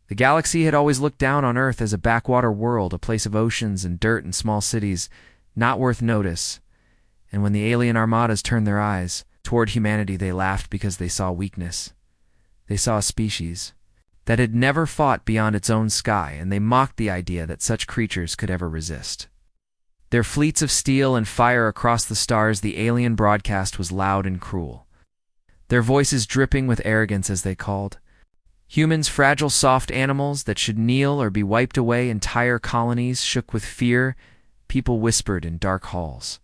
The galaxy had always looked down on Earth as a backwater world, a place of oceans and dirt and small cities, not worth notice. And when the alien armadas turned their eyes toward humanity, they laughed because they saw weakness. They saw a species that had never fought beyond its own sky, and they mocked the idea that such creatures could ever resist. Their fleets of steel and fire across the stars, the alien broadcast was loud and cruel. Their voices dripping with arrogance as they called humans fragile, soft animals that should kneel or be wiped away. Entire colonies shook with fear. People whispered in dark halls,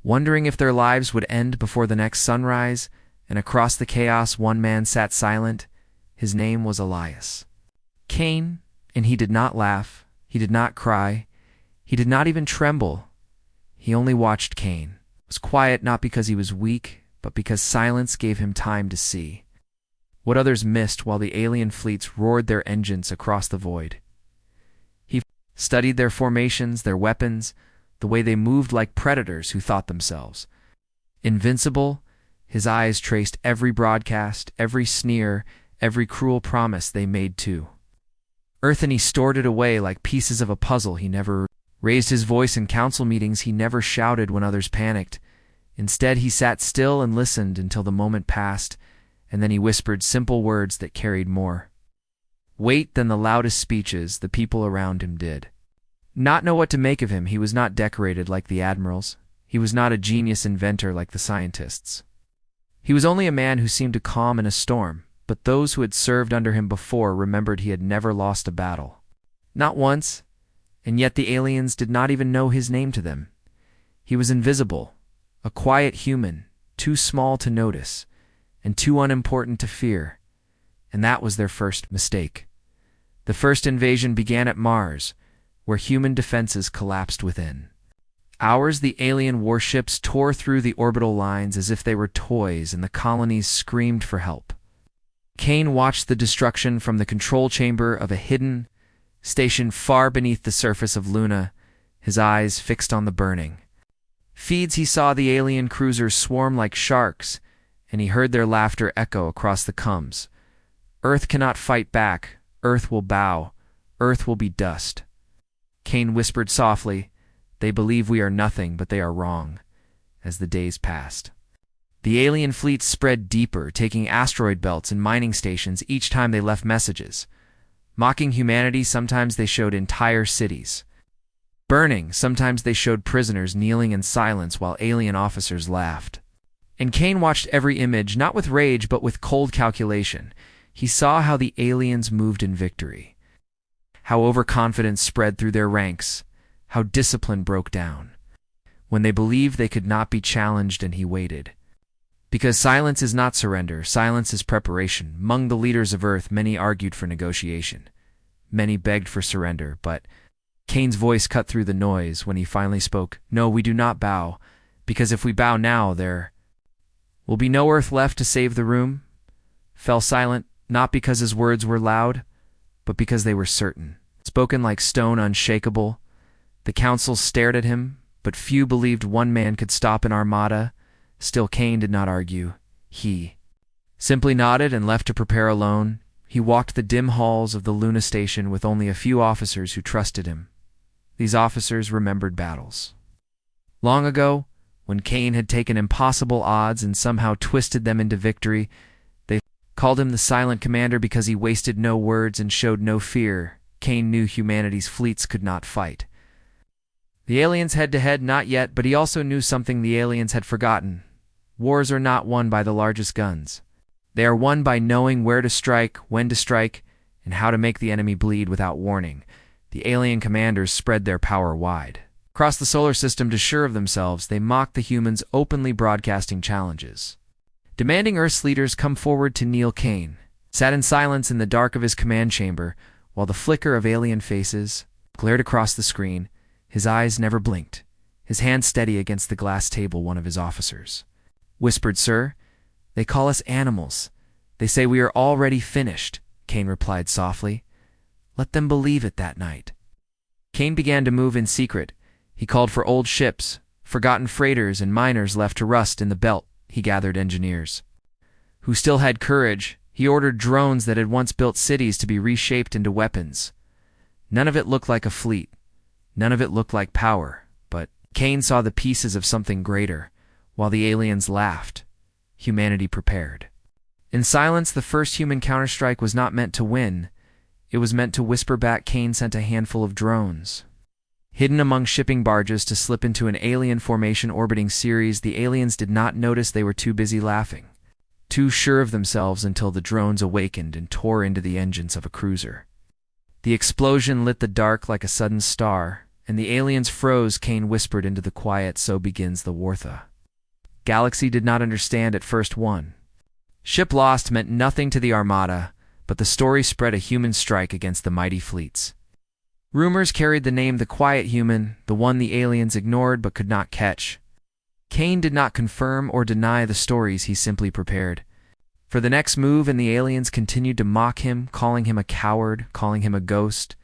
wondering if their lives would end before the next sunrise. And across the chaos, one man sat silent. His name was Elias Cain, and he did not laugh. He did not cry. He did not even tremble. He only watched. Cain was quiet, not because he was weak, but because silence gave him time to see what others missed while the alien fleets roared their engines across the void. He studied their formations, their weapons, the way they moved like predators who thought themselves invincible. His eyes traced every broadcast, every sneer, every cruel promise they made to Earth, and he stored it away like pieces of a puzzle. He never raised his voice in council meetings. He never shouted when others panicked. Instead, he sat still and listened until the moment passed, and then he whispered simple words that carried more weight than the loudest speeches the people around him did not know what to make of him. He was not decorated like the admirals. He was not a genius inventor like the scientists. He was only a man who seemed to calm in a storm, but those who had served under him before remembered he had never lost a battle. Not once, and yet the aliens did not even know his name to them. He was invisible, a quiet human, too small to notice, and too unimportant to fear. And that was their first mistake. The first invasion began at Mars, where human defenses collapsed within hours. The alien warships tore through the orbital lines as if they were toys, and the colonies screamed for help. Cain watched the destruction from the control chamber of a hidden station far beneath the surface of Luna, his eyes fixed on the burning feeds. He saw the alien cruisers swarm like sharks, and he heard their laughter echo across the combs. Earth cannot fight back. Earth will bow. Earth will be dust. Cain whispered softly, "They believe we are nothing, but they are wrong." As the days passed, the alien fleets spread deeper, taking asteroid belts and mining stations each time they left messages. Mocking humanity, sometimes they showed entire cities burning, sometimes they showed prisoners kneeling in silence while alien officers laughed. And Cain watched every image, not with rage, but with cold calculation. He saw how the aliens moved in victory, how overconfidence spread through their ranks, how discipline broke down when they believed they could not be challenged, and he waited. Because silence is not surrender, silence is preparation. Among the leaders of Earth, many argued for negotiation. Many begged for surrender, but Cain's voice cut through the noise when he finally spoke. "No, we do not bow, because if we bow now, there will be no Earth left to save the room." Fell silent, not because his words were loud, but because they were certain, spoken like stone, unshakable. The council stared at him, but few believed one man could stop an armada. Still, Cain did not argue. He simply nodded and left to prepare alone. He walked the dim halls of the Luna station with only a few officers who trusted him. These officers remembered battles long ago, when Cain had taken impossible odds and somehow twisted them into victory. They called him the silent commander because he wasted no words and showed no fear. Cain knew humanity's fleets could not fight the aliens head-to-head, not yet, but he also knew something the aliens had forgotten. Wars are not won by the largest guns. They are won by knowing where to strike, when to strike, and how to make the enemy bleed without warning. The alien commanders spread their power wide across the solar system to sure of themselves. They mocked the humans, openly broadcasting challenges, demanding Earth's leaders come forward to kneel. Cain sat in silence in the dark of his command chamber while the flicker of alien faces glared across the screen. His eyes never blinked, his hand steady against the glass table. One of his officers whispered, "Sir, they call us animals. They say we are already finished." Cain replied softly, "Let them believe it." That night, Cain began to move in secret. He called for old ships, forgotten freighters, and miners left to rust in the belt. He gathered engineers who still had courage. He ordered drones that had once built cities to be reshaped into weapons. None of it looked like a fleet. None of it looked like power. But Kane saw the pieces of something greater. While the aliens laughed, humanity prepared. In silence, the first human counterstrike was not meant to win. It was meant to whisper back. Kane sent a handful of drones. Hidden among shipping barges to slip into an alien formation orbiting Ceres, the aliens did not notice. They were too busy laughing, too sure of themselves, until the drones awakened and tore into the engines of a cruiser. The explosion lit the dark like a sudden star, and the aliens froze. Kane whispered into the quiet, "So begins the Wartha." Galaxy did not understand at first. One ship lost meant nothing to the Armada, but the story spread: a human strike against the mighty fleets. Rumors carried the name the Quiet Human, the one the aliens ignored but could not catch. Kane did not confirm or deny the stories. He simply prepared for the next move, and the aliens continued to mock him, calling him a coward, calling him a ghost.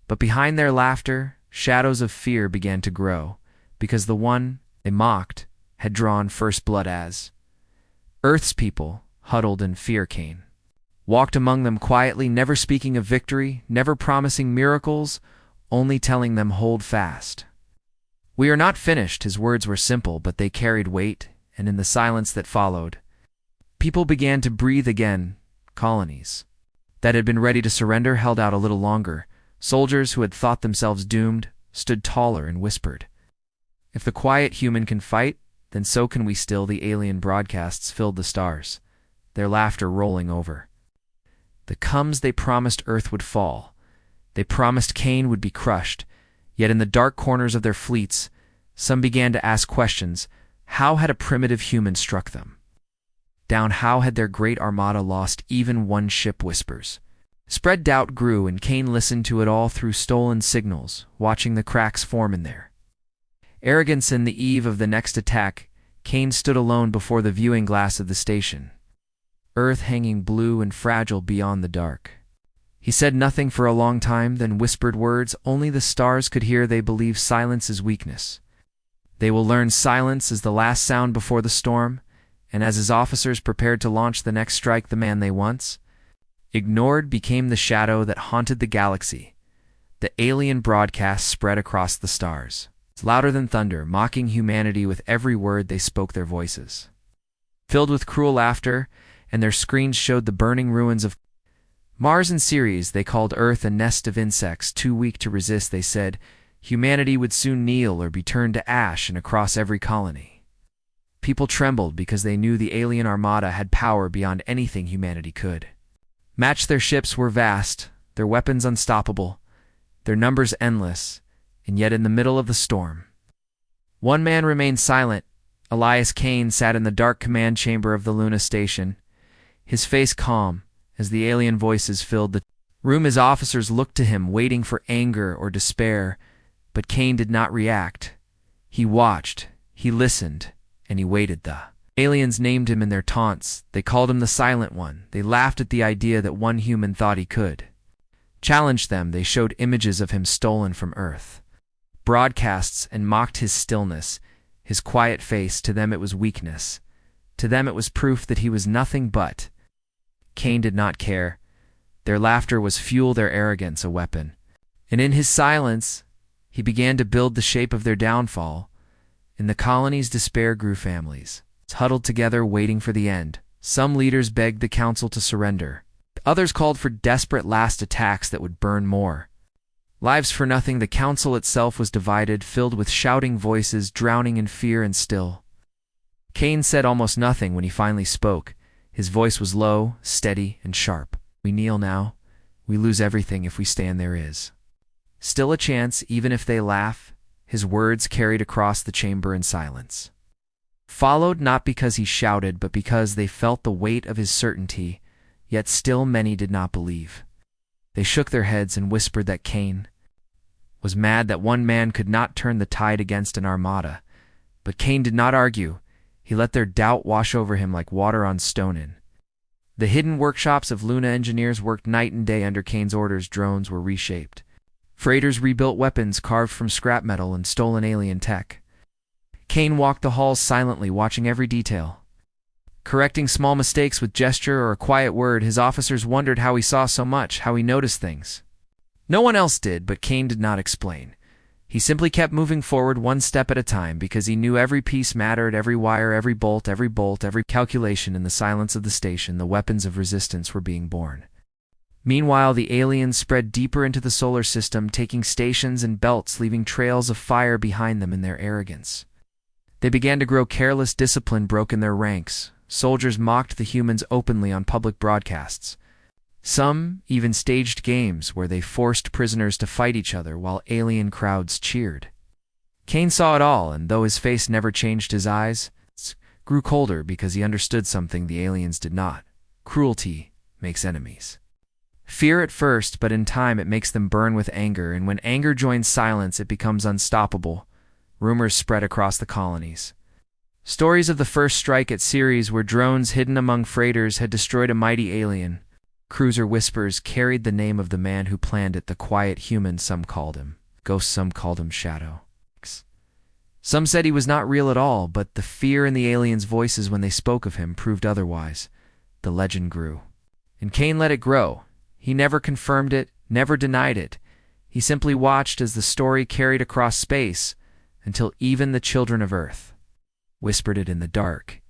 But behind their laughter, shadows of fear began to grow, because the one they mocked had drawn first blood. As Earth's people huddled in fear, Kane walked among them quietly, never speaking of victory, never promising miracles, only telling them, "Hold fast. We are not finished." His words were simple, but they carried weight, and in the silence that followed, people began to breathe again. Colonies that had been ready to surrender held out a little longer. Soldiers who had thought themselves doomed stood taller and whispered, "If the quiet human can fight, then so can we still." The alien broadcasts filled the stars, their laughter rolling over. The comes they promised Earth would fall. They promised Kane would be crushed. Yet in the dark corners of their fleets, some began to ask questions. How had a primitive human struck them down? How had their great armada lost even one ship? Whispers spread. Doubt grew, and Kane listened to it all through stolen signals, watching the cracks form in their arrogance. In the eve of the next attack, Kane stood alone before the viewing glass of the station, Earth hanging blue and fragile beyond the dark. He said nothing for a long time, then whispered words only the stars could hear. They believe silence is weakness. They will learn silence is the last sound before the storm. And as his officers prepared to launch the next strike, the man they once ignored became the shadow that haunted the galaxy. The alien broadcast spread across the stars, louder than thunder, mocking humanity with every word they spoke. Their voices filled with cruel laughter, and their screens showed the burning ruins of Mars and Ceres. They called Earth a nest of insects, too weak to resist. They said humanity would soon kneel or be turned to ash, and across every colony, people trembled because they knew the alien armada had power beyond anything humanity could match. Their ships were vast, their weapons unstoppable, their numbers endless, and yet in the middle of the storm, one man remained silent. Elias Kane sat in the dark command chamber of the Luna station, his face calm as the alien voices filled the room. His officers looked to him, waiting for anger or despair, but Kane did not react. He watched, he listened, and he waited. The aliens named him in their taunts. They called him the Silent One. They laughed at the idea that one human thought he could challenge them. They showed images of him stolen from Earth broadcasts and mocked his stillness, his quiet face. To them it was weakness. To them it was proof that he was nothing but. Kane did not care. Their laughter was fuel, their arrogance a weapon. And in his silence, he began to build the shape of their downfall. In the colonies, despair grew. Families huddled together, waiting for the end. Some leaders begged the council to surrender. Others called for desperate last attacks that would burn more lives for nothing. The council itself was divided, filled with shouting voices, drowning in fear. And still, Kane said almost nothing. When he finally spoke, his voice was low, steady, and sharp. "We kneel now. We lose everything if we stand. There is still a chance, even if they laugh." His words carried across the chamber, and silence followed, not because he shouted, but because they felt the weight of his certainty. Yet still many did not believe. They shook their heads and whispered that Kane was mad, that one man could not turn the tide against an armada. But Kane did not argue. He let their doubt wash over him like water on stone. In the hidden workshops of Luna, engineers worked night and day under Kane's orders. Drones were reshaped. Freighters rebuilt weapons carved from scrap metal and stolen alien tech. Kane walked the halls silently, watching every detail. Correcting small mistakes with gesture or a quiet word, his officers wondered how he saw so much, how he noticed things. No one else did, but Kane did not explain. He simply kept moving forward one step at a time because he knew every piece mattered, every wire, every bolt, every calculation. In the silence of the station, the weapons of resistance were being born. Meanwhile, the aliens spread deeper into the solar system, taking stations and belts, leaving trails of fire behind them in their arrogance. They began to grow careless. Discipline broke in their ranks. Soldiers mocked the humans openly on public broadcasts. Some even staged games where they forced prisoners to fight each other while alien crowds cheered. Kane saw it all, and though his face never changed, his eyes grew colder because he understood something the aliens did not. Cruelty makes enemies. Fear at first, but in time it makes them burn with anger, and when anger joins silence, it becomes unstoppable. Rumors spread across the colonies. Stories of the first strike at Ceres, where drones hidden among freighters had destroyed a mighty alien. Cruiser whispers carried the name of the man who planned it, the quiet human, some called him Ghost, some called him Shadow. Some said he was not real at all, but the fear in the aliens' voices when they spoke of him proved otherwise. The legend grew. And Kane let it grow. He never confirmed it, never denied it. He simply watched as the story carried across space until even the children of Earth whispered it in the dark.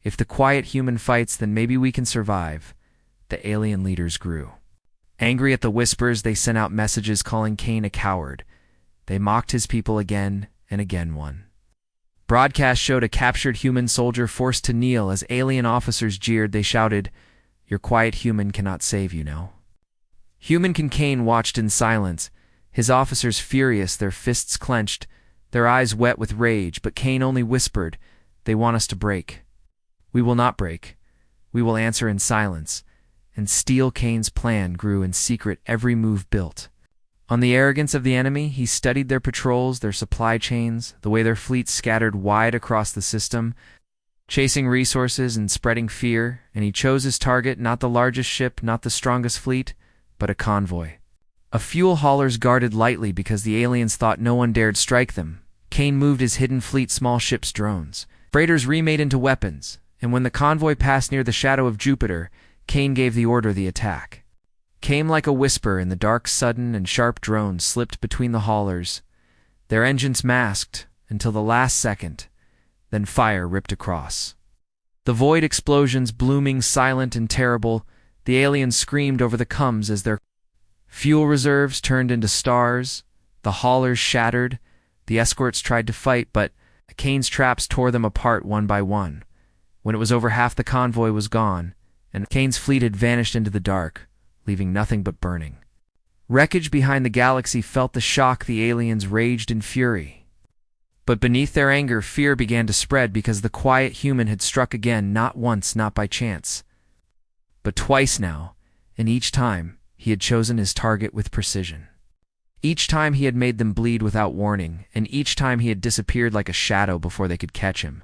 If the quiet human fights, then maybe we can survive. The alien leaders grew. Angry at the whispers, they sent out messages calling Kane a coward. They mocked his people again and again. One broadcast showed a captured human soldier forced to kneel as alien officers jeered. They shouted, "Your quiet human cannot save you now." Human Kane watched in silence, his officers furious, their fists clenched, their eyes wet with rage, but Kane only whispered, "They want us to break. We will not break. We will answer in silence." And still Kane's plan grew in secret, every move built on the arrogance of the enemy. He studied their patrols, their supply chains, the way their fleets scattered wide across the system, chasing resources and spreading fear, and he chose his target, not the largest ship, not the strongest fleet, but a convoy. A fuel haulers guarded lightly because the aliens thought no one dared strike them. Kane moved his hidden fleet, small ships, drones. Freighters remade into weapons, and when the convoy passed near the shadow of Jupiter, Kane gave the order. The attack came like a whisper in the dark. Sudden and sharp drones slipped between the haulers, their engines masked until the last second, then fire ripped across. The void, explosions blooming, silent and terrible. The aliens screamed over the coms as their fuel reserves turned into stars. The haulers shattered. The escorts tried to fight, but Kane's traps tore them apart one by one. When it was over, half the convoy was gone, and Kane's fleet had vanished into the dark, leaving nothing but burning wreckage behind. The galaxy felt the shock. The aliens raged in fury. But beneath their anger, fear began to spread because the quiet human had struck again, not once, not by chance, but twice now, and each time he had chosen his target with precision. Each time he had made them bleed without warning, and each time he had disappeared like a shadow before they could catch him.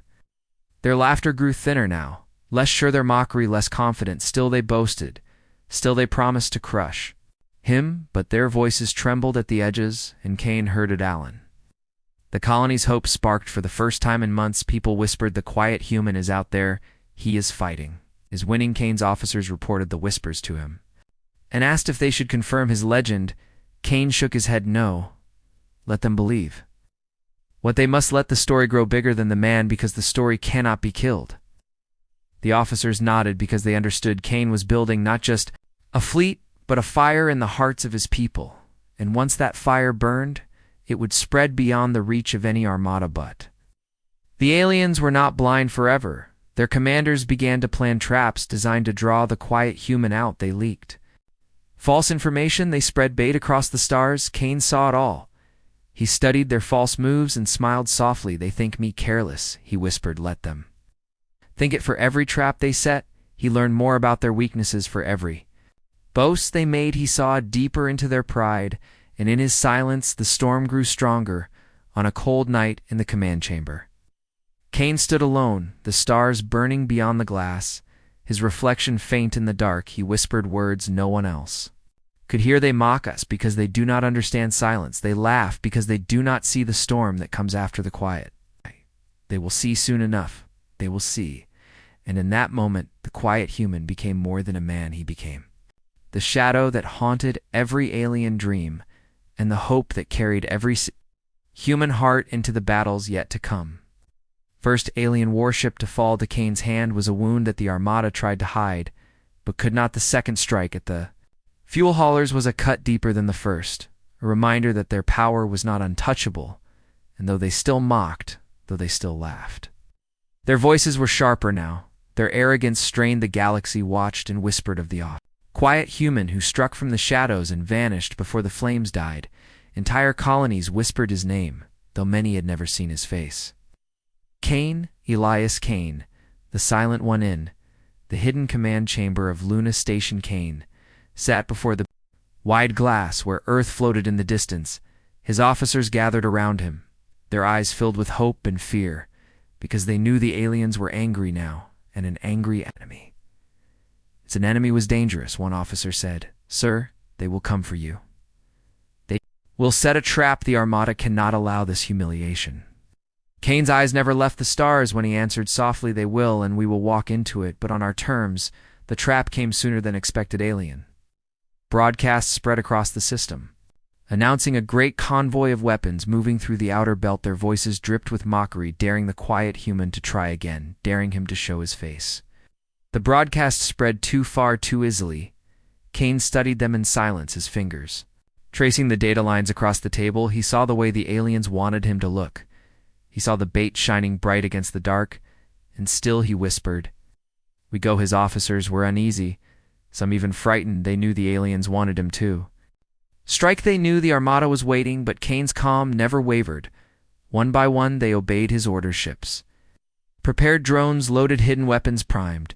Their laughter grew thinner now, less sure, their mockery less confident. Still they boasted, still they promised to crush him, but their voices trembled at the edges, and Kane heard it. Allen. The colony's hope sparked for the first time in months. People whispered, "The quiet human is out there. He is fighting, is winning." Kane's officers reported the whispers to him and asked if they should confirm his legend. Kane shook his head. No. Let them believe what they must. Let the story grow bigger than the man, because the story cannot be killed. The officers nodded because they understood Kane was building not just a fleet, but a fire in the hearts of his people. And once that fire burned, it would spread beyond the reach of any armada. But the aliens were not blind forever. Their commanders began to plan traps designed to draw the quiet human out. They leaked false information. They spread bait across the stars. Kane saw it all. He studied their false moves and smiled softly. "They think me careless," he whispered. "Let them think it. For every trap they set, he learned more about their weaknesses. For every boast they made, he saw deeper into their pride. And in his silence, the storm grew stronger. On a cold night in the command chamber, Kane stood alone, the stars burning beyond the glass, his reflection faint in the dark. He whispered words no one else could hear. "They mock us because they do not understand silence. They laugh because they do not see the storm that comes after the quiet. They will see soon enough. They will see." And in that moment, the quiet human became more than a man. He became the shadow that haunted every alien dream and the hope that carried every human heart into the battles yet to come. First alien warship to fall to Kane's hand was a wound that the Armada tried to hide, but could not. The second strike at the fuel haulers was a cut deeper than the first, a reminder that their power was not untouchable, and though they still mocked, though they still laughed. Their voices were sharper now. Their arrogance strained the galaxy, watched and whispered of the quiet human who struck from the shadows and vanished before the flames died. Entire colonies whispered his name, though many had never seen his face. Kane, Elias Kane, the silent one in the hidden command chamber of Luna Station. Kane sat before the wide glass where Earth floated in the distance. His officers gathered around him, their eyes filled with hope and fear, because they knew the aliens were angry now, and an angry enemy. An enemy was dangerous, one officer said. Sir, they will come for you. They will set a trap. The Armada cannot allow this humiliation. Kane's eyes never left the stars when he answered softly, they will, and we will walk into it, but on our terms. The trap came sooner than expected. Alien broadcasts spread across the system, announcing a great convoy of weapons moving through the outer belt. Their voices dripped with mockery, daring the quiet human to try again, daring him to show his face. The broadcast spread too far too easily. Kane studied them in silence, his fingers tracing the data lines across the table. He saw the way the aliens wanted him to look. He saw the bait shining bright against the dark, and still he whispered, "We go." His officers were uneasy, some even frightened. They knew the aliens wanted him to strike. They knew the Armada was waiting, but Kane's calm never wavered. One by one they obeyed his order. Ships prepared, drones loaded, hidden weapons primed.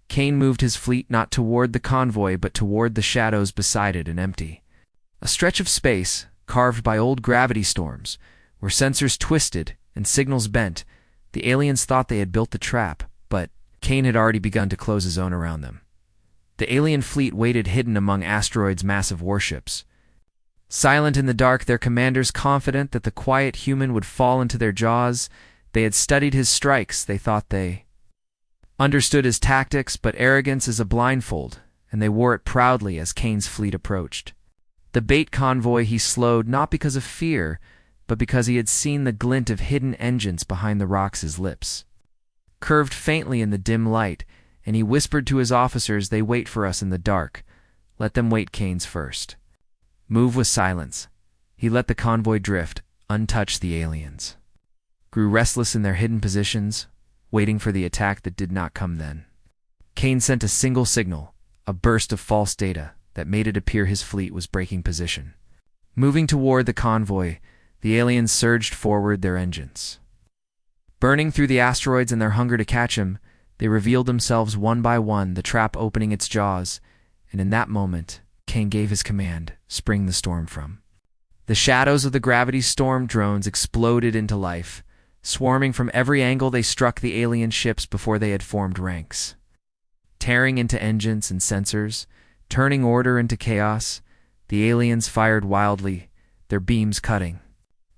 Kane moved his fleet not toward the convoy but toward the shadows beside it, and empty. A stretch of space, carved by old gravity storms, where sensors twisted and signals bent. The aliens thought they had built the trap, but Kane had already begun to close a zone around them. The alien fleet waited, hidden among asteroids' massive warships. Silent in the dark, their commanders confident that the quiet human would fall into their jaws. They had studied his strikes. They thought they understood his tactics, but arrogance is a blindfold, and they wore it proudly as Kane's fleet approached. The bait convoy he slowed, not because of fear, but because he had seen the glint of hidden engines behind the rocks. His lips curved faintly in the dim light, and he whispered to his officers, "They wait for us in the dark. Let them wait." Kane's first move was silence. He let the convoy drift, untouched. The aliens grew restless in their hidden positions, waiting for the attack that did not come. Then Kane sent a single signal, a burst of false data that made it appear his fleet was breaking position. Moving toward the convoy, the aliens surged forward, their engines burning through the asteroids. In their hunger to catch him, they revealed themselves one by one, the trap opening its jaws, and in that moment, Kane gave his command, "Spring the storm." From the shadows of the gravity storm, drones exploded into life. Swarming from every angle, they struck the alien ships before they had formed ranks, tearing into engines and sensors, turning order into chaos. The aliens fired wildly, their beams cutting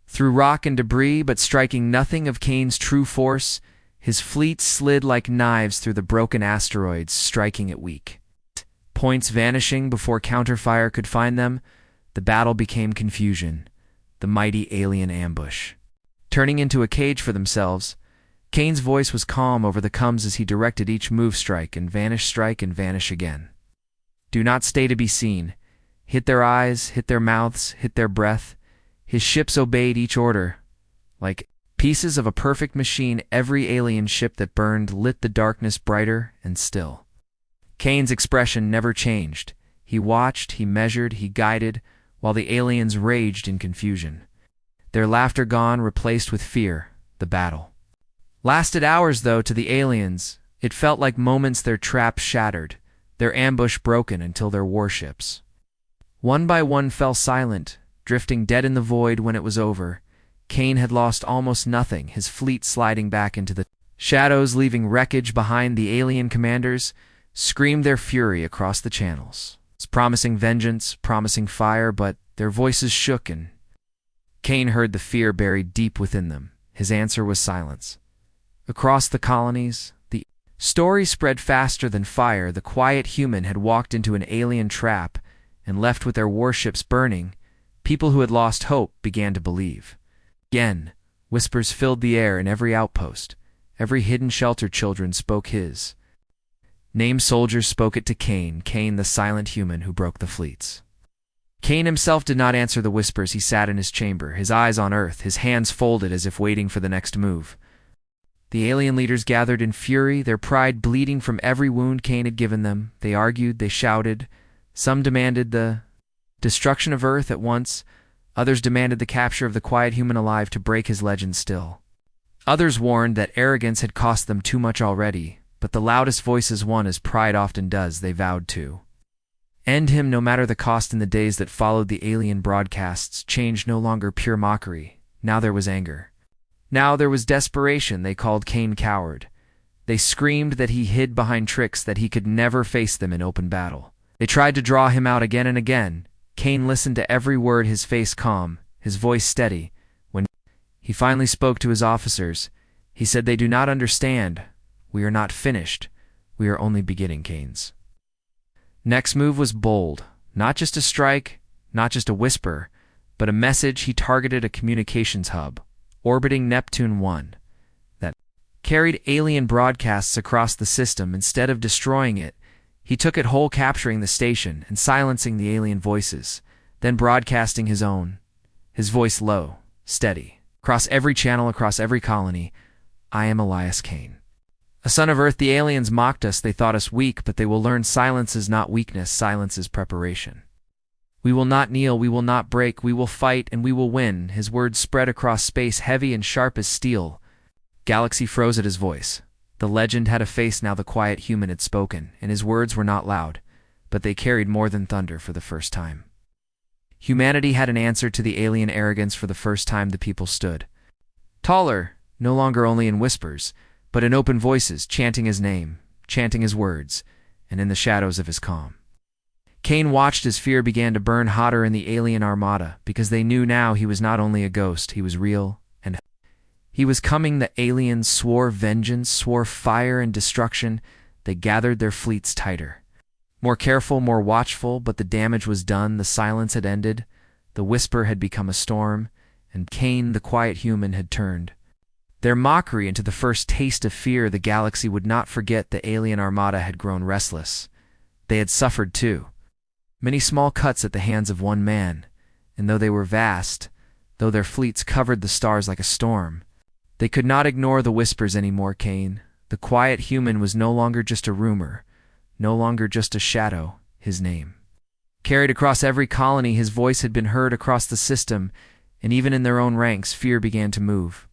through rock and debris, but striking nothing of Kane's true force. His fleet slid like knives through the broken asteroids, striking at weak points, vanishing before counterfire could find them. The battle became confusion, the mighty alien ambush turning into a cage for themselves. Kane's voice was calm over the coms as he directed each move: strike and vanish again. Do not stay to be seen. Hit their eyes, hit their mouths, hit their breath. His ships obeyed each order. Like pieces of a perfect machine, every alien ship that burned lit the darkness brighter and still. Kane's expression never changed. He watched, he measured, he guided, while the aliens raged in confusion. Their laughter gone, replaced with fear. The battle lasted hours, though to the aliens it felt like moments. Their trap shattered, their ambush broken, until their warships one by one fell silent, drifting dead in the void. When it was over, Kane had lost almost nothing, his fleet sliding back into the shadows, leaving wreckage behind. The alien commanders screamed their fury across the channels, promising vengeance, promising fire, but their voices shook, and Kane heard the fear buried deep within them. His answer was silence. Across the colonies, the Story spread faster than fire. The quiet human had walked into an alien trap and left with their warships burning. People who had lost hope began to believe. Again, whispers filled the air in every outpost. Every hidden shelter children spoke his name. Soldiers spoke it to Kane, the silent human who broke the fleets. Kane himself did not answer the whispers. He sat in his chamber, his eyes on Earth, his hands folded as if waiting for the next move. The alien leaders gathered in fury, their pride bleeding from every wound Kane had given them. They argued, they shouted. Some demanded the destruction of Earth at once. Others demanded the capture of the quiet human alive to break his legend still. Others warned that arrogance had cost them too much already, but the loudest voices won, as pride often does. They vowed to end him no matter the cost. In the days that followed, the alien broadcasts changed, no longer pure mockery. Now there was anger. Now there was desperation. They called Kane coward. They screamed that he hid behind tricks, that he could never face them in open battle. They tried to draw him out again and again. Kane listened to every word, his face calm, his voice steady. When he finally spoke to his officers, he said, "They do not understand. We are not finished. We are only beginning." Kane's next move was bold. Not just a strike, not just a whisper, but a message. He targeted a communications hub orbiting Neptune 1 that carried alien broadcasts across the system. Instead of destroying it, he took it whole, capturing the station and silencing the alien voices, then broadcasting his own, his voice low, steady, across every channel, across every colony. "I am Elias Kane, a son of Earth. The aliens mocked us. They thought us weak, but they will learn silence is not weakness. Silence is preparation. We will not kneel. We will not break. We will fight, and we will win." His words spread across space, heavy and sharp as steel. Galaxy froze at his voice. The legend had a face now. The quiet human had spoken, and his words were not loud, but they carried more than thunder. For the first time, humanity had an answer to the alien arrogance. For the first time, the people stood taller, no longer only in whispers, but in open voices, chanting his name, chanting his words, and in the shadows of his calm. Kane watched as fear began to burn hotter in the alien armada, because they knew now he was not only a ghost, he was real, and he was coming. The aliens swore vengeance, swore fire and destruction. They gathered their fleets tighter, more careful, more watchful, but the damage was done. The silence had ended. The whisper had become a storm, and Kane, the quiet human, had turned their mockery into the first taste of fear. The galaxy would not forget. The alien armada had grown restless. They had suffered too. Many small cuts at the hands of one man, and though they were vast, though their fleets covered the stars like a storm, they could not ignore the whispers anymore. Kane, the quiet human, was no longer just a rumor, no longer just a shadow. His name carried across every colony. His voice had been heard across the system, and even in their own ranks, fear began to move.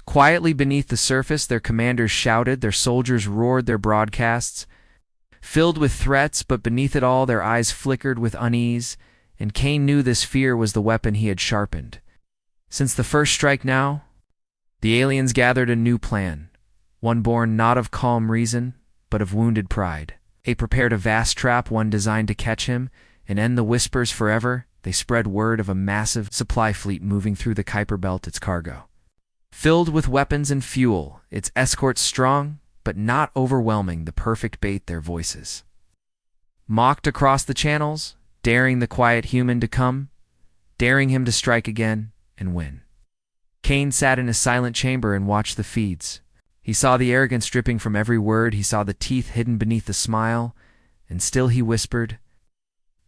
Quietly beneath the surface, their commanders shouted, their soldiers roared, their broadcasts filled with threats, but beneath it all, their eyes flickered with unease, and Kane knew this fear was the weapon he had sharpened. Since the first strike now, the aliens gathered a new plan, one born not of calm reason, but of wounded pride. They prepared a vast trap, one designed to catch him and end the whispers forever. They spread word of a massive supply fleet moving through the Kuiper Belt, its cargo filled with weapons and fuel, its escorts strong, but not overwhelming, the perfect bait. Their voices mocked across the channels, daring the quiet human to come, daring him to strike again and win. Kane sat in his silent chamber and watched the feeds. He saw the arrogance dripping from every word. He saw the teeth hidden beneath the smile, and still he whispered,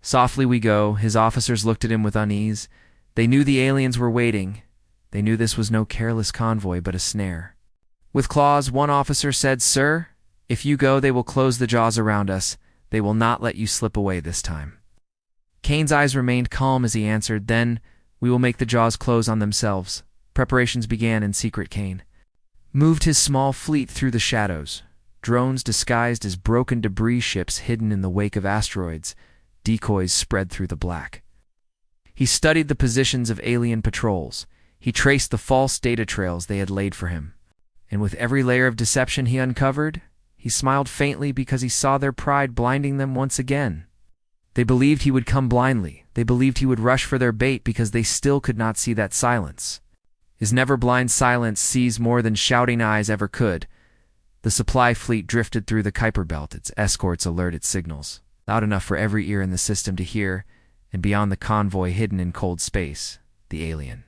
"Softly we go." His officers looked at him with unease. They knew the aliens were waiting. They knew this was no careless convoy, but a snare. With claws, one officer said, "Sir, if you go, they will close the jaws around us. They will not let you slip away this time." Kane's eyes remained calm as he answered, "Then we will make the jaws close on themselves." Preparations began in secret. Kane moved his small fleet through the shadows. Drones disguised as broken debris ships hidden in the wake of asteroids. Decoys spread through the black. He studied the positions of alien patrols. He traced the false data trails they had laid for him. And with every layer of deception he uncovered, he smiled faintly because he saw their pride blinding them once again. They believed he would come blindly. They believed he would rush for their bait because they still could not see that silence. His never-blind silence sees more than shouting eyes ever could. The supply fleet drifted through the Kuiper Belt, its escorts alert its signals, loud enough for every ear in the system to hear, and beyond the convoy hidden in cold space, the alien.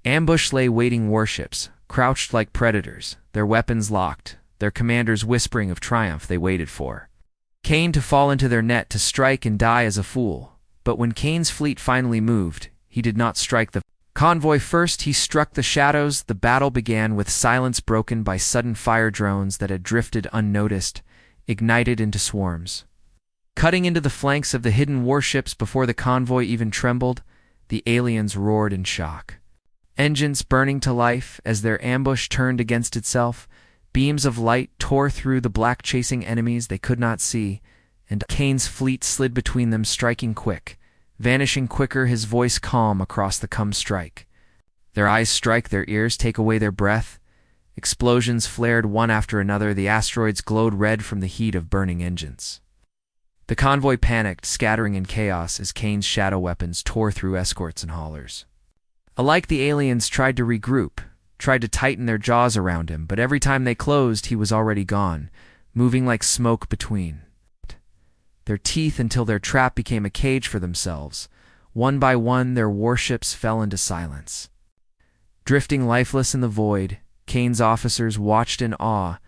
Ambush lay waiting warships, crouched like predators, their weapons locked, their commanders whispering of triumph they waited for. Kane to fall into their net to strike and die as a fool, but when Kane's fleet finally moved, he did not strike the convoy first, he struck the shadows. The battle began with silence broken by sudden fire drones that had drifted unnoticed, ignited into swarms. Cutting into the flanks of the hidden warships before the convoy even trembled, the aliens roared in shock. Engines burning to life as their ambush turned against itself, beams of light tore through the black chasing enemies they could not see, and Kane's fleet slid between them, striking quick, vanishing quicker, his voice calm across the come strike. Their eyes strike, their ears take away their breath. Explosions flared one after another, the asteroids glowed red from the heat of burning engines. The convoy panicked, scattering in chaos as Kane's shadow weapons tore through escorts and haulers. Alike the aliens tried to regroup, tried to tighten their jaws around him, but every time they closed, he was already gone, moving like smoke between their teeth until their trap became a cage for themselves. One by one, their warships fell into silence. Drifting lifeless in the void, Kane's officers watched in awe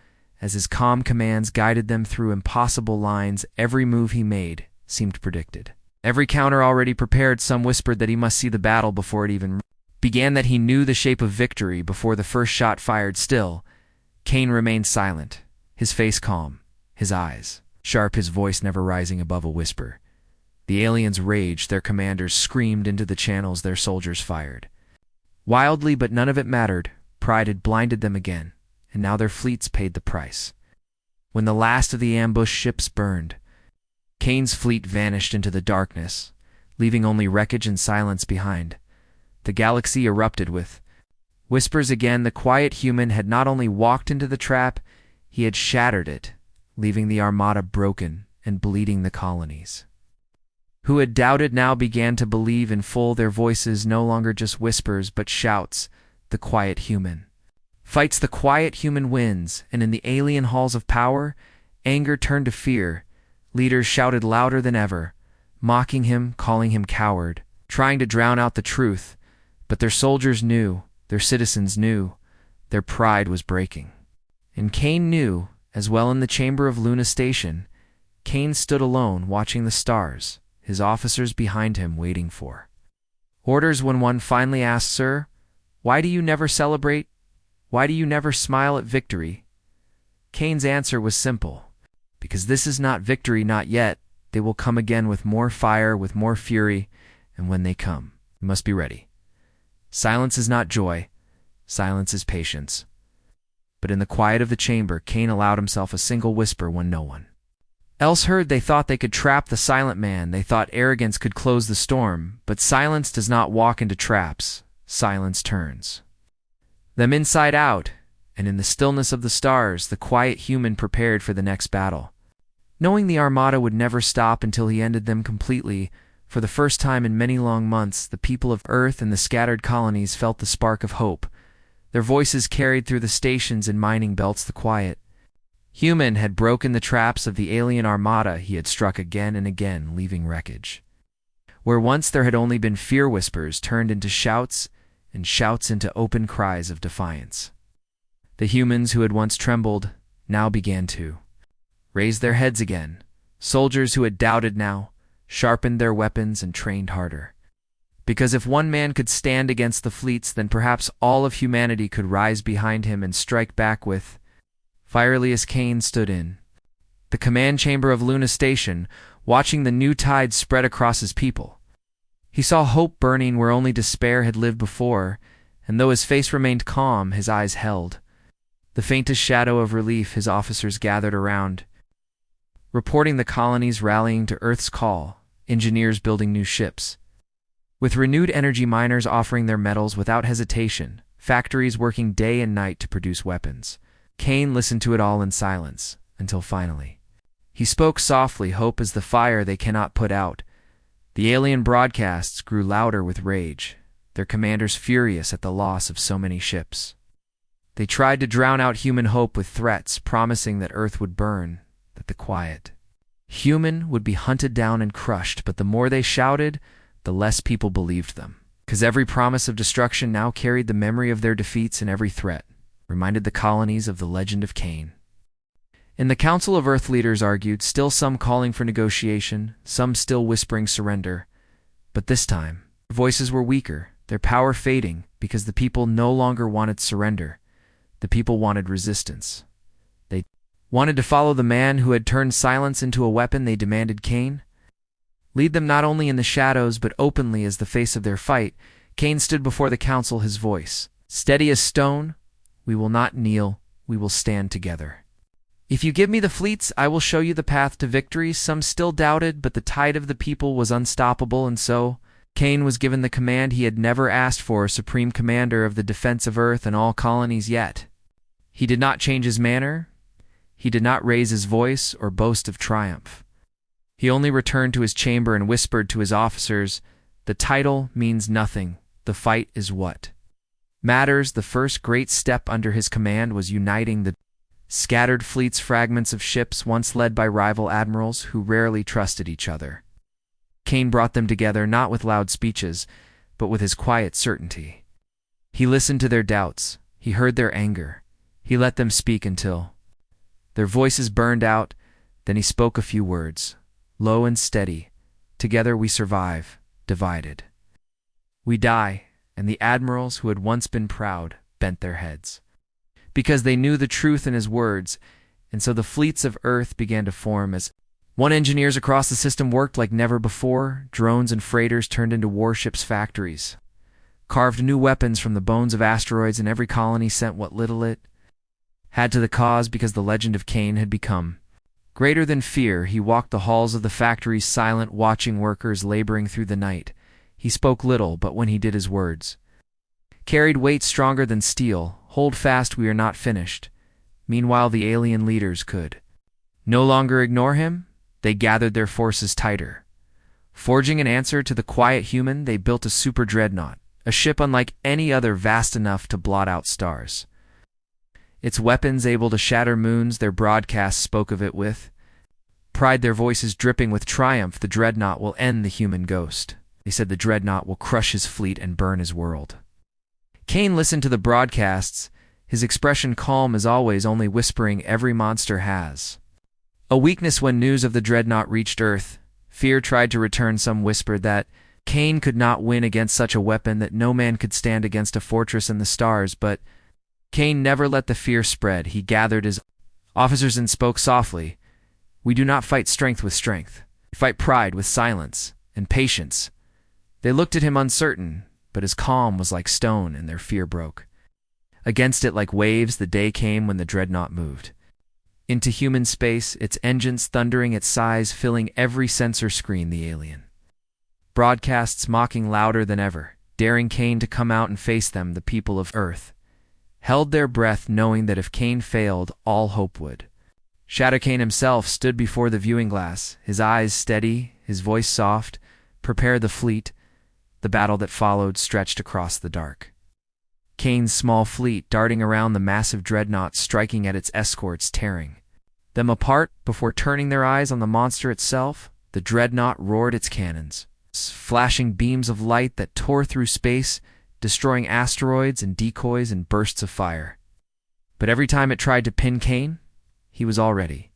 as his calm commands guided them through impossible lines. Every move he made seemed predicted. Every counter already prepared. Some whispered that he must see the battle before it even began, that he knew the shape of victory before the first shot fired. Still, Kane remained silent, his face calm, his eyes sharp, his voice never rising above a whisper. The aliens raged, their commanders screamed into the channels, their soldiers fired wildly, but none of it mattered. Pride had blinded them again, and now their fleets paid the price. When the last of the ambush ships burned, Kane's fleet vanished into the darkness, leaving only wreckage and silence behind. The galaxy erupted with whispers again. The quiet human had not only walked into the trap, he had shattered it, leaving the armada broken and bleeding. The colonies who had doubted now began to believe in full, their voices no longer just whispers but shouts. The quiet human fights, the quiet human wins, and in the alien halls of power, anger turned to fear. Leaders shouted louder than ever, mocking him, calling him coward, trying to drown out the truth. But their soldiers knew, their citizens knew, their pride was breaking. And Kane knew, as well. In the chamber of Luna Station, Kane stood alone, watching the stars, his officers behind him waiting for orders. When one finally asked, "Sir, why do you never celebrate? Why do you never smile at victory?" Kane's answer was simple. Because this is not victory, not yet. They will come again with more fire, with more fury, and when they come, you must be ready. Silence is not joy. Silence is patience. But in the quiet of the chamber, Kane allowed himself a single whisper when no one else heard. They thought they could trap the silent man. They thought arrogance could close the storm. But silence does not walk into traps. Silence turns them inside out. And in the stillness of the stars, the quiet human prepared for the next battle. Knowing the armada would never stop until he ended them completely, for the first time in many long months, the people of Earth and the scattered colonies felt the spark of hope. Their voices carried through the stations and mining belts. The quiet human had broken the traps of the alien armada. He had struck again and again, leaving wreckage. Where once there had only been fear, whispers turned into shouts, and shouts into open cries of defiance. The humans who had once trembled now began to raise their heads again. Soldiers who had doubted now sharpened their weapons and trained harder. Because if one man could stand against the fleets, then perhaps all of humanity could rise behind him and strike back with fierily. As Kane stood in the command chamber of Luna Station, watching the new tide spread across his people, he saw hope burning where only despair had lived before, and though his face remained calm, his eyes held the faintest shadow of relief. His officers gathered around, reporting the colonies rallying to Earth's call, engineers building new ships with renewed energy, miners offering their metals without hesitation, factories working day and night to produce weapons. Kane listened to it all in silence, until finally he spoke softly. Hope is the fire they cannot put out. The alien broadcasts grew louder with rage, their commanders furious at the loss of so many ships. They tried to drown out human hope with threats, promising that Earth would burn, that the quiet human would be hunted down and crushed, but the more they shouted, the less people believed them. Because every promise of destruction now carried the memory of their defeats, and every threat reminded the colonies of the legend of Cain. In the Council of Earth leaders argued, still some calling for negotiation, some still whispering surrender. But this time, their voices were weaker, their power fading, because the people no longer wanted surrender. The people wanted resistance. They wanted to follow the man who had turned silence into a weapon. They demanded Cain lead them not only in the shadows but openly as the face of their fight. Cain stood before the council, his voice steady as stone. We will not kneel, we will stand together. If you give me the fleets, I will show you the path to victory. Some still doubted, but the tide of the people was unstoppable, and so Cain was given the command he had never asked for, supreme commander of the defense of Earth and all colonies. Yet he did not change his manner. He did not raise his voice or boast of triumph. He only returned to his chamber and whispered to his officers, "The title means nothing. The fight is what matters." The first great step under his command was uniting the scattered fleets, fragments of ships once led by rival admirals who rarely trusted each other. Cain brought them together not with loud speeches, but with his quiet certainty. He listened to their doubts. He heard their anger. He let them speak until their voices burned out. Then he spoke a few words, low and steady. "Together we survive, divided we die." And the admirals who had once been proud bent their heads, because they knew the truth in his words. And so the fleets of Earth began to form as one. Engineers across the system worked like never before. Drones and freighters turned into warships factories, carved new weapons from the bones of asteroids, and every colony sent what little it had to the cause, because the legend of Cain had become greater than fear. He walked the halls of the factories, silent, watching workers laboring through the night. He spoke little, but when he did, his words carried weight stronger than steel. "Hold fast, we are not finished." Meanwhile, the alien leaders could no longer ignore him. They gathered their forces tighter. Forging an answer to the quiet human, they built a super dreadnought, a ship unlike any other, vast enough to blot out stars. Its weapons able to shatter moons, their broadcasts spoke of it with pride, their voices dripping with triumph. "The dreadnought will end the human ghost." They said the dreadnought will crush his fleet and burn his world. Cain listened to the broadcasts, his expression calm as always, only whispering, "Every monster has a weakness." When news of the dreadnought reached Earth, fear tried to return. Some whispered that Cain could not win against such a weapon, that no man could stand against a fortress in the stars. But Cain never let the fear spread. He gathered his officers and spoke softly, "We do not fight strength with strength. We fight pride with silence and patience." They looked at him uncertain, but his calm was like stone, and their fear broke against it like waves. The day came when the dreadnought moved into human space, its engines thundering, its size filling every sensor screen. The alien broadcasts mocking louder than ever, daring Cain to come out and face them. The people of Earth held their breath, knowing that if Cain failed, all hope would shatter. Cain himself stood before the viewing glass, his eyes steady, his voice soft. "Prepare the fleet." The battle that followed stretched across the dark. Cain's small fleet darting around the massive dreadnought, striking at its escorts, tearing them apart. Before turning their eyes on the monster itself, the dreadnought roared its cannons, flashing beams of light that tore through space, destroying asteroids and decoys in bursts of fire. But every time it tried to pin Cain, he was already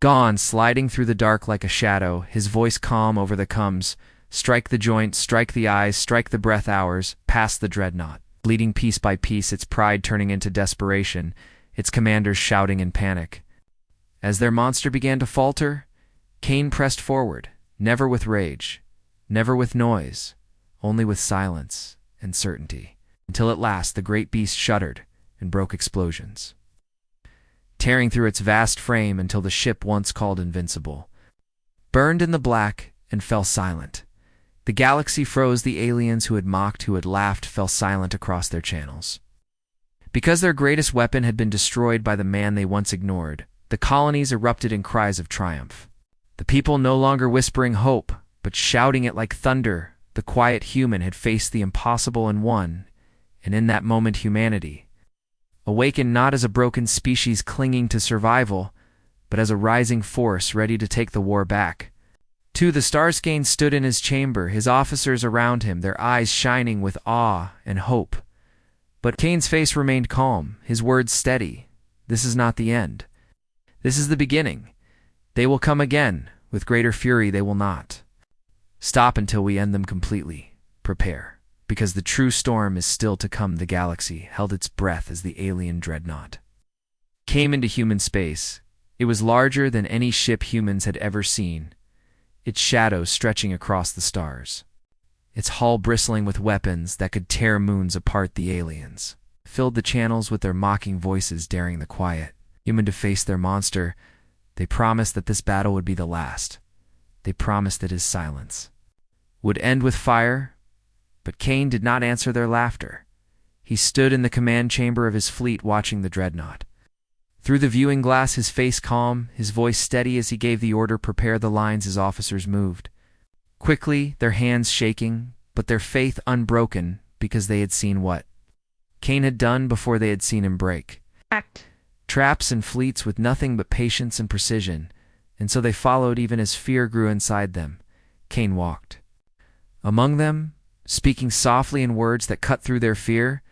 gone, sliding through the dark like a shadow, his voice calm over the comes. "Strike the joint, strike the eyes, strike the breath." Hours passed the dreadnought, bleeding piece by piece, its pride turning into desperation, its commanders shouting in panic. As their monster began to falter, Cain pressed forward, never with rage, never with noise, only with silence and certainty, until at last the great beast shuddered and broke explosions, tearing through its vast frame until the ship once called invincible burned in the black and fell silent. The galaxy froze. The aliens who had mocked, who had laughed, fell silent across their channels. Because their greatest weapon had been destroyed by the man they once ignored, the colonies erupted in cries of triumph. The people no longer whispering hope, but shouting it like thunder. The quiet human had faced the impossible and won, and in that moment humanity awakened not as a broken species clinging to survival, but as a rising force ready to take the war back. The Starscane stood in his chamber, his officers around him, their eyes shining with awe and hope. But Kane's face remained calm, his words steady. This is not the end. This is the beginning. They will come again. With greater fury they will not stop until we end them completely. Prepare, because the true storm is still to come. The galaxy held its breath as the alien dreadnought came into human space. It was larger than any ship humans had ever seen, its shadows stretching across the stars, its hull bristling with weapons that could tear moons apart. The aliens filled the channels with their mocking voices, daring the quiet human to face their monster. They promised that this battle would be the last. They promised that his silence would end with fire. But Kane did not answer their laughter. He stood in the command chamber of his fleet, watching the dreadnought through the viewing glass, his face calm, his voice steady as he gave the order. Prepare. The lines. His officers moved quickly, their hands shaking, but their faith unbroken, because they had seen what Kane had done before they had seen him break traps and fleets with nothing but patience and precision, and so they followed even as fear grew inside them. Kane walked among them, speaking softly in words that cut through their fear.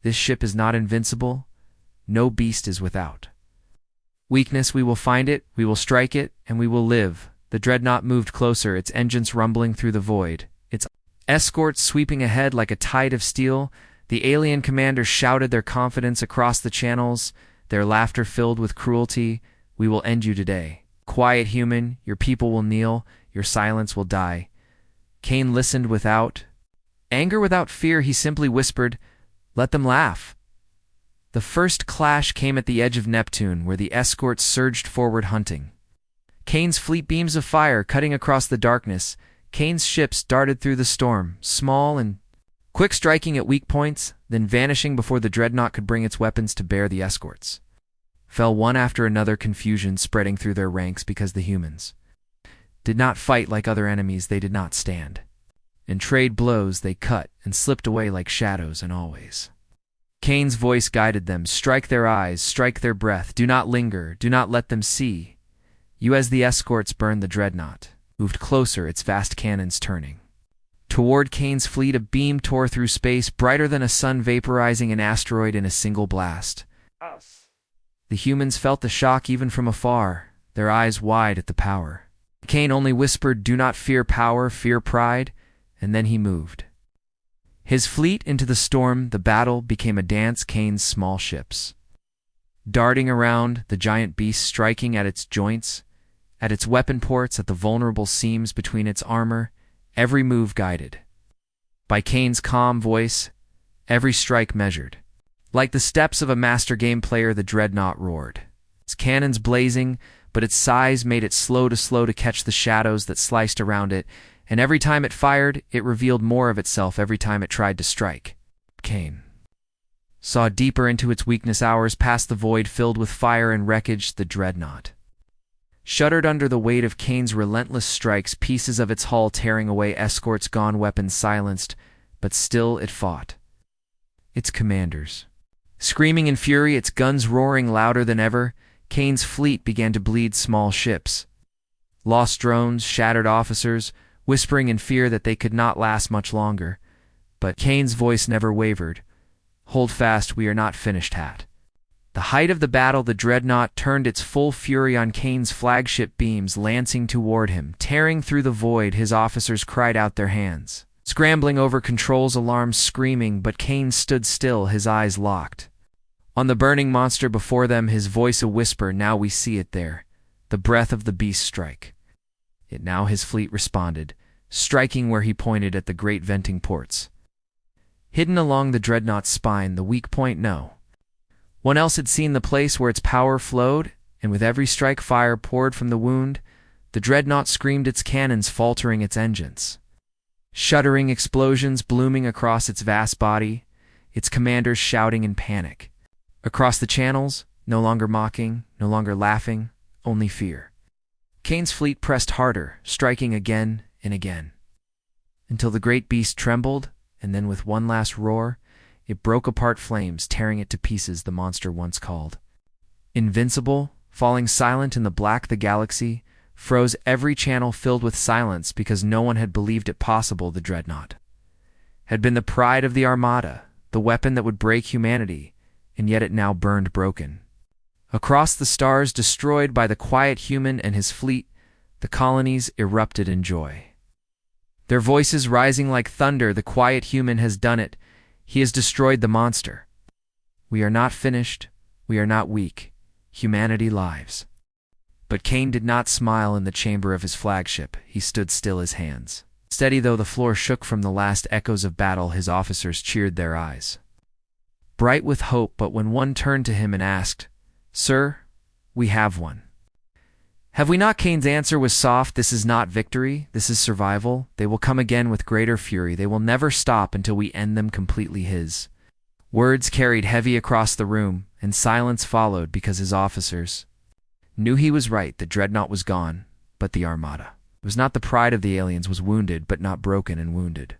This ship is not invincible. No beast is without weakness. We will find it, we will strike it, and we will live. The dreadnought moved closer, its engines rumbling through the void, its escorts sweeping ahead like a tide of steel. The alien commanders shouted their confidence across the channels, their laughter filled with cruelty. We will end you today. Quiet human, your people will kneel, your silence will die. Kane listened without anger, without fear. He simply whispered, let them laugh. The first clash came at the edge of Neptune, where the escorts surged forward hunting Kane's fleet. Beams of fire cutting across the darkness. Kane's ships darted through the storm, small and quick, striking at weak points, then vanishing before the dreadnought could bring its weapons to bear. The escorts fell one after another, confusion spreading through their ranks because the humans did not fight like other enemies. They did not stand and trade blows. They cut and slipped away like shadows, and always Kane's voice guided them. Strike their eyes, strike their breath. Do not linger, do not let them see you. As the escorts burned, the dreadnought moved closer, its vast cannons turning toward Kane's fleet. A beam tore through space, brighter than a sun, vaporizing an asteroid in a single blast. The humans felt the shock even from afar, their eyes wide at the power. Kane only whispered, do not fear power, fear pride, and then he moved his fleet into the storm. The battle became a dance. Kane's small ships darting around the giant beast, striking at its joints, at its weapon ports, at the vulnerable seams between its armor. Every move guided by Kane's calm voice, every strike measured. Like the steps of a master game player, the dreadnought roared, its cannons blazing, but its size made it slow to catch the shadows that sliced around it, and every time it fired, it revealed more of itself. Every time it tried to strike, Kane saw deeper into its weakness. Hours passed, the void filled with fire and wreckage. The dreadnought shuddered under the weight of Kane's relentless strikes, pieces of its hull tearing away, escorts gone, weapons silenced, but still it fought. Its commanders screaming in fury, its guns roaring louder than ever. Kane's fleet began to bleed. Small ships lost drones, shattered officers, whispering in fear that they could not last much longer. But Kane's voice never wavered. Hold fast, we are not finished. At the height of the battle, the dreadnought turned its full fury on Kane's flagship, beams lancing toward him, tearing through the void. His officers cried out, their hands scrambling over controls, alarms screaming, but Kane stood still, his eyes locked on the burning monster before them, his voice a whisper. Now we see it there, the breath of the beast strike it. Now his fleet responded, striking where he pointed, at the great venting ports hidden along the dreadnought's spine. The weak point no one else had seen, the place where its power flowed, and with every strike fire poured from the wound. The dreadnought screamed, its cannons faltering, its engines shuddering, explosions blooming across its vast body, its commanders shouting in panic across the channels, no longer mocking, no longer laughing, only fear. Kane's fleet pressed harder, striking again and again, until the great beast trembled, and then with one last roar, It broke apart flames, tearing it to pieces, the monster once called. Invincible, falling silent in the black, the galaxy froze, every channel filled with silence because no one had believed it possible. The dreadnought had been the pride of the armada, the weapon that would break humanity, and yet it now burned broken. Across the stars, destroyed by the quiet human and his fleet, the colonies erupted in joy. Their voices rising like thunder. The quiet human has done it. He has destroyed the monster. We are not finished. We are not weak. Humanity lives. But Kane did not smile in the chamber of his flagship. He stood still, his hands steady, though the floor shook from the last echoes of battle. His officers cheered, their eyes bright with hope. But when one turned to him and asked, "Sir, we have one. Have we not?" Kane's answer was soft. "This is not victory. This is survival. They will come again with greater fury. They will never stop until we end them completely." His words carried heavy across the room, and silence followed because his officers knew he was right. The dreadnought was gone, but the armada was not. The pride of the aliens was wounded, but not broken and wounded.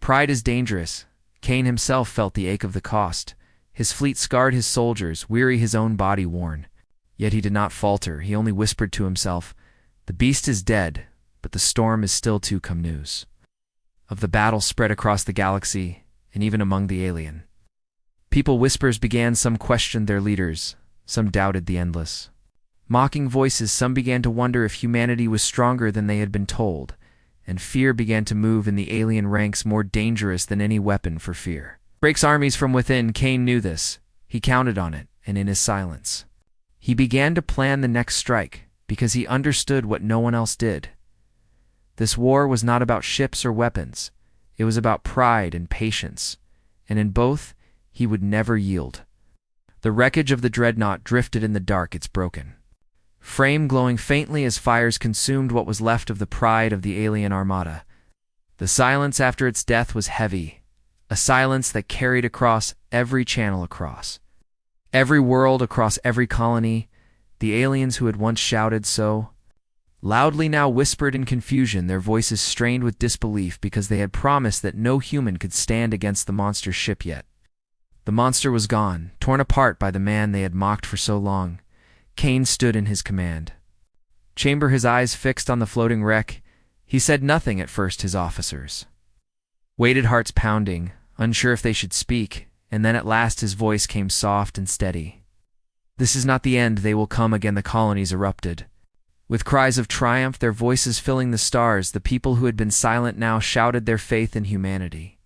Pride is dangerous. Kane himself felt the ache of the cost. His fleet scarred, his soldiers weary, his own body worn. Yet he did not falter. He only whispered to himself, "The beast is dead, but the storm is still to come." News of the battle spread across the galaxy, and even among the alien people whispers began. Some questioned their leaders, some doubted the endless mocking voices. Some began to wonder if humanity was stronger than they had been told, and fear began to move in the alien ranks, more dangerous than any weapon, for fear breaks armies from within. Kane knew this. He counted on it, and in his silence he began to plan the next strike, because he understood what no one else did. This war was not about ships or weapons. It was about pride and patience, and in both he would never yield. The wreckage of the dreadnought drifted in the dark, its broken frame glowing faintly as fires consumed what was left of the pride of the alien armada. The silence after its death was heavy, a silence that carried across every channel, across every world, across every colony. The aliens who had once shouted so loudly now whispered in confusion, their voices strained with disbelief, because they had promised that no human could stand against the monster's ship yet. The monster was gone, torn apart by the man they had mocked for so long. Kane stood in his command chamber, his eyes fixed on the floating wreck. He said nothing at first. His officers waited, hearts pounding, unsure if they should speak, and then at last his voice came soft and steady. "This is not the end. They will come again." The colonies erupted with cries of triumph, their voices filling the stars. The people who had been silent now shouted their faith in humanity,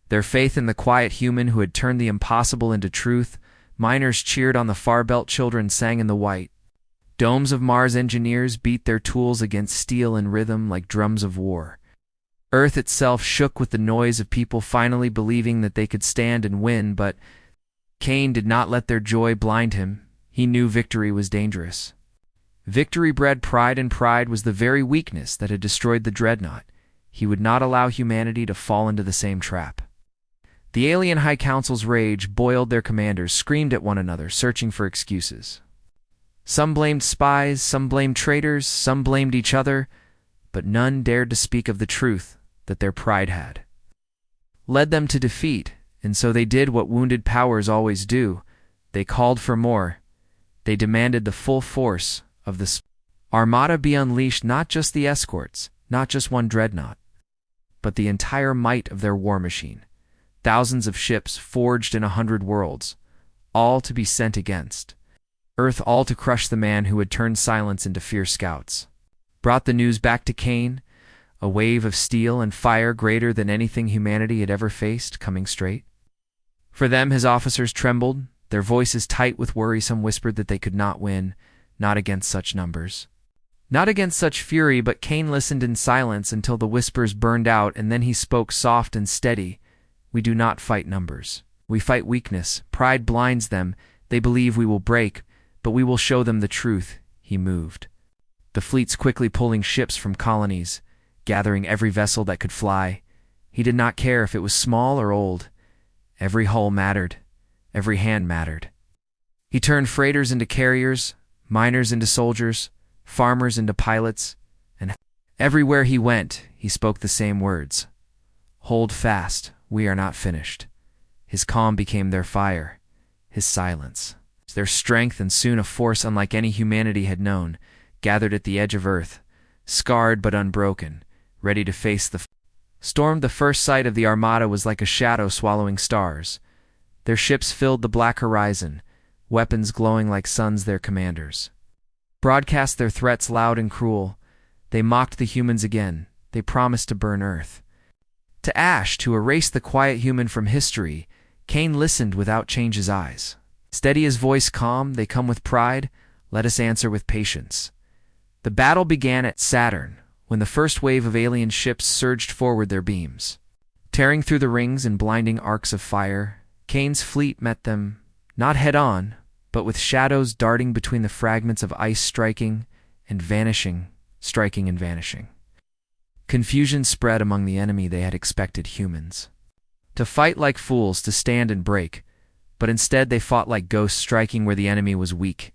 their faith in the quiet human who had turned the impossible into truth. Miners cheered on the far belt, children sang in the white domes of Mars, engineers beat their tools against steel in rhythm like drums of war. Earth itself shook with the noise of people finally believing that they could stand and win. But Kane did not let their joy blind him. He knew victory was dangerous. Victory bred pride, and pride was the very weakness that had destroyed the dreadnought. He would not allow humanity to fall into the same trap. The alien High Council's rage boiled. Their commanders screamed at one another, searching for excuses. Some blamed spies, some blamed traitors, some blamed each other, but none dared to speak of the truth that their pride had led them to defeat. And so they did what wounded powers always do. They called for more. They demanded the full force of the armada be unleashed, not just the escorts, not just one dreadnought, but the entire might of their war machine. Thousands of ships forged in 100 worlds, all to be sent against Earth, all to crush the man who had turned silence into fierce scouts. Brought the news back to Kane, a wave of steel and fire greater than anything humanity had ever faced, coming straight for them. His officers trembled, their voices tight with worry. Some whispered that they could not win, not against such numbers, not against such fury. But Kane listened in silence until the whispers burned out, and then he spoke soft and steady. "We do not fight numbers. We fight weakness. Pride blinds them. They believe we will break, but we will show them the truth." He moved the fleets quickly, pulling ships from colonies, gathering every vessel that could fly. He did not care if it was small or old. Every hull mattered. Every hand mattered. He turned freighters into carriers, miners into soldiers, farmers into pilots, and everywhere he went, he spoke the same words. "Hold fast. We are not finished." His calm became their fire, his silence. Their strength, and soon a force unlike any humanity had known, gathered at the edge of Earth, scarred but unbroken, ready to face the storm. The first sight of the Armada was like a shadow swallowing stars. Their ships filled the black horizon, weapons glowing like suns. Their commanders broadcast their threats loud and cruel. They mocked the humans again. They promised to burn Earth to ash, to erase the quiet human from history. Cain listened without change his eyes. Steady his voice, calm. They come with pride. Let us answer with patience. The battle began at Saturn, when the first wave of alien ships surged forward, their beams tearing through the rings in blinding arcs of fire. Cain's fleet met them, not head-on, but with shadows darting between the fragments of ice, striking and vanishing, striking and vanishing. Confusion spread among the enemy. They had expected humans to fight like fools, to stand and break, but instead they fought like ghosts, striking where the enemy was weak,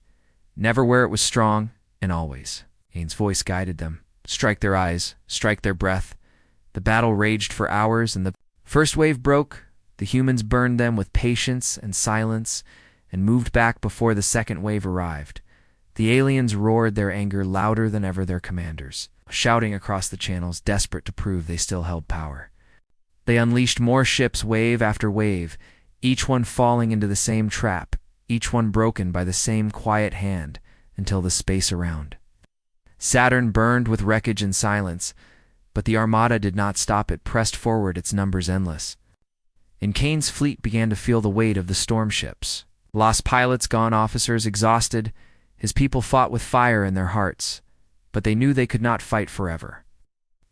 never where it was strong, and always. Cain's voice guided them. Strike their eyes, strike their breath. The battle raged for hours, and the first wave broke. The humans burned them with patience and silence, and moved back before the second wave arrived. The aliens roared, their anger louder than ever. Their commanders shouting across the channels, desperate to prove they still held power. They unleashed more ships, wave after wave, each one falling into the same trap, each one broken by the same quiet hand, until the space around Saturn burned with wreckage and silence. But the Armada did not stop. It pressed forward, its numbers endless. And Cain's fleet began to feel the weight of the storm ships. Lost pilots, gone officers, exhausted. His people fought with fire in their hearts, but they knew they could not fight forever.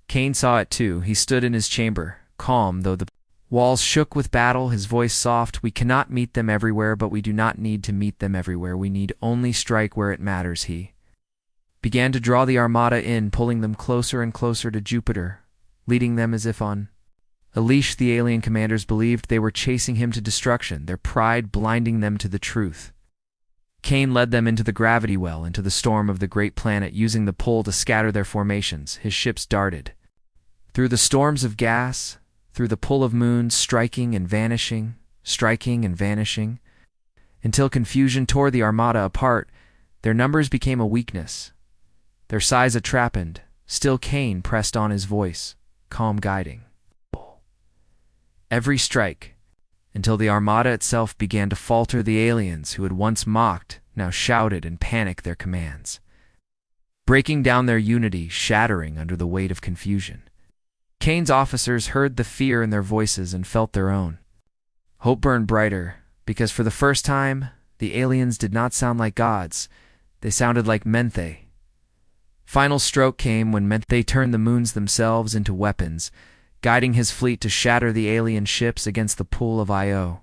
Cain saw it too. He stood in his chamber, calm though the walls shook with battle, his voice soft. We cannot meet them everywhere, but we do not need to meet them everywhere. We need only strike where it matters. He began to draw the Armada in, pulling them closer and closer to Jupiter, leading them as if on a leash. The alien commanders believed they were chasing him to destruction, their pride blinding them to the truth. Cain led them into the gravity well, into the storm of the great planet, using the pull to scatter their formations. His ships darted through the storms of gas, through the pull of moons, striking and vanishing, until confusion tore the Armada apart. Their numbers became a weakness, their size a trap, and still Cain pressed on, his voice calm, guiding every strike, until the Armada itself began to falter. The aliens, who had once mocked, now shouted and panicked their commands, breaking down their unity, shattering under the weight of confusion. Cain's officers heard the fear in their voices and felt their own hope burn brighter, because for the first time, the aliens did not sound like gods. They sounded like Menthe. Final stroke came when Menthe turned the moons themselves into weapons, guiding his fleet to shatter the alien ships against the pool of Io.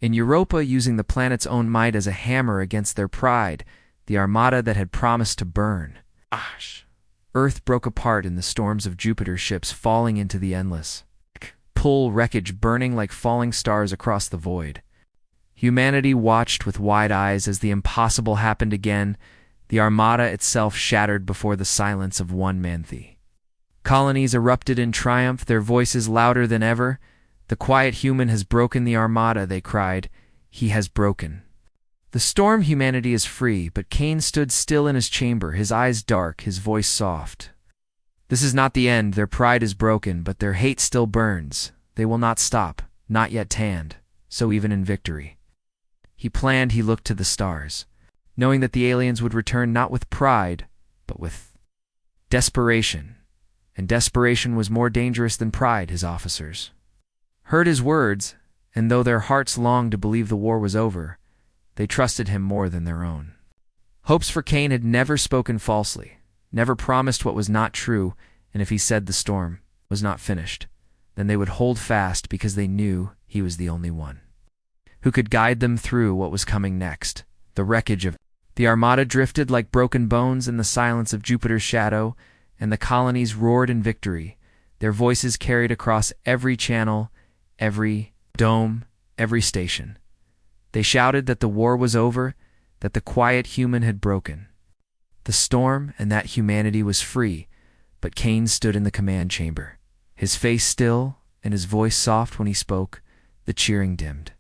In Europa, using the planet's own might as a hammer against their pride, the Armada that had promised to burn Earth broke apart in the storms of Jupiter's ships, falling into the endless pull, wreckage burning like falling stars across the void. Humanity watched with wide eyes as the impossible happened again. The Armada itself shattered before the silence of one Menthe. Colonies erupted in triumph, their voices louder than ever. The quiet human has broken the Armada, they cried. He has broken the storm. Humanity is free. But Cain stood still in his chamber, his eyes dark, his voice soft. This is not the end. Their pride is broken, but their hate still burns. They will not stop, not yet tanned. So even in victory, he planned. He looked to the stars, knowing that the aliens would return not with pride, but with desperation. And desperation was more dangerous than pride. His officers heard his words, and though their hearts longed to believe the war was over, they trusted him more than their own hopes. For Cain had never spoken falsely, never promised what was not true, and if he said the storm was not finished, then they would hold fast, because they knew he was the only one who could guide them through what was coming next. The wreckage of the Armada drifted like broken bones in the silence of Jupiter's shadow, and the colonies roared in victory. Their voices carried across every channel, every dome, every station. They shouted that the war was over, that the quiet human had broken the storm, and that humanity was free. But Cain stood in the command chamber, his face still and his voice soft when he spoke. The cheering dimmed.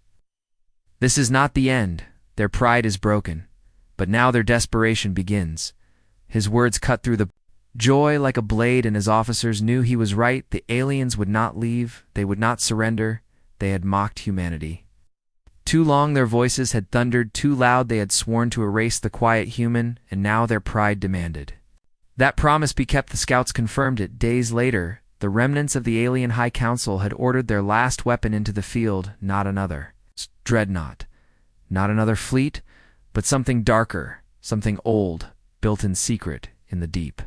This is not the end. Their pride is broken, but now their desperation begins. His words cut through the joy like a blade, and his officers knew he was right. The aliens would not leave. They would not surrender. They had mocked humanity. Too long their voices had thundered, too loud they had sworn to erase the quiet human, and now their pride demanded that promise be kept. The scouts confirmed it. Days later, the remnants of the alien High Council had ordered their last weapon into the field, not another dreadnought, not another fleet, but something darker, something old, built in secret in the deep.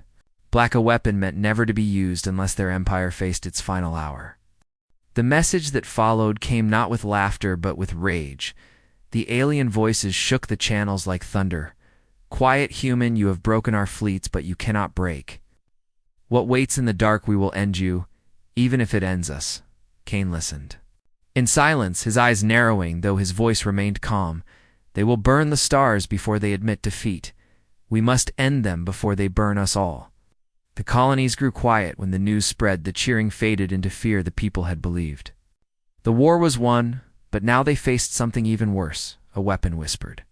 Black a weapon meant never to be used unless their empire faced its final hour. The message that followed came not with laughter but with rage. The alien voices shook the channels like thunder. Quiet human, you have broken our fleets, but you cannot break. What waits in the dark, we will end you, even if it ends us. Kane listened. In silence, his eyes narrowing, though his voice remained calm. They will burn the stars before they admit defeat. We must end them before they burn us all. The colonies grew quiet when the news spread. The cheering faded into fear. The people had believed the war was won, but now they faced something even worse. A weapon whispered